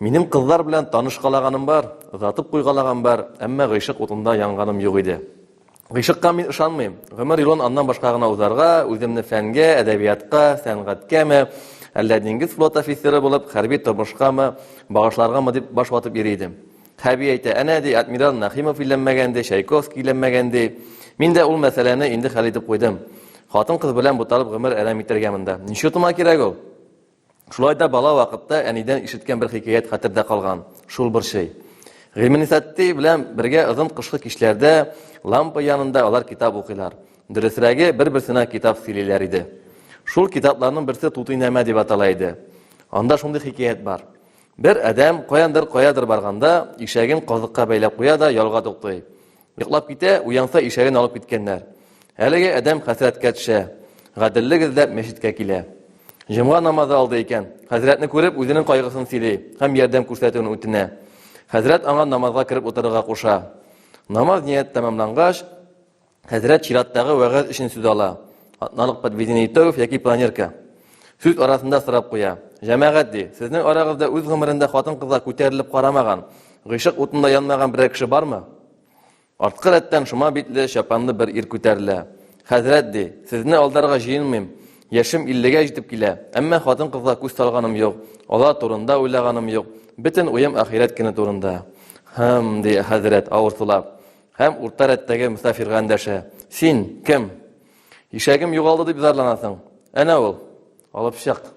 Минем кызлар белән танышкалаганым бар, озатып куйгалаган бар, әмма гыйшык утында янганым юк иде. Гыйшыкка мин ышанмыйм. Гомер юлын аннан башка гына узарга, үземне фәнгә, әдәбиятка, сәнгатькәме, әллә диңгез флот офицеры булып, хәрби тормышкамы, багышларгамы дип баш ватып йөридем. Хәби әйтә, әнә ди адмирал Нахимов иләнмәгәнде, Чайковский иләнмәгәнде. Мин дә ул мәсьәләне инде хәл итеп куйдым. Хатын-кыз белән буталып гомер әрәм итәргә монда. Ничотыма кирәк ул? Шулай да бала вакытта әнидән ишеткән бер хикәят хәтердә калган. Шул бер шей. Гыйльминисатти белән бергә озын кышкы кичләрдә лампа янында алар китап укыйлар. Дөресрәге бер-берсенә китап сөйлиләр иде. Шул китапларның берсе Тутый нәмә дип атала иде. Анда шундый хикәят бар. Бер адәм каядыр барганда ишәген казыкка бәйләп куя да ялга туктый. Йоклап китә, уянса ишәген алып киткәннәр. Әлеге адәм хәсрәткә төшә. Гаделлек эзләп мәчеткә килә. Җомга намазы алды икән. Хәзрәтне күреп үзенең кайгысын сөйли һәм ярдәм күрсәтүен үтенә. Хәзрәт аңа намазга кирип утырырга куша. Намаз ният тәмамлангач, хәзрәт чираттагы вәгазь өчен сүз ала. Атналык подведение итогов яки планерка. Сүз арасында сорап куя. Җәмәгать ди, сезнең арагызда үз гомерендә хатын-кызга күтәрелеп карамаган, гыйшык утында янмаган берәр кеше бармы? Арткы рәттән шума битле, чапанлы бер ир күтәрелә. Хәзрәт ди, сезне алдарга җыенмыйм. Яшем 50-гә җитеп килә. Әмма хатын-кызга күз салганым юк. Алар турында уйлаганым юк. Бөтен уем ахират көне турында. Ди хәзрәт авырсулап. Һәм урта рәттәге мусафирга эндәшә. Син кем? Ишәгем югалды дип зарланасың. Әнә ул. Алып чык.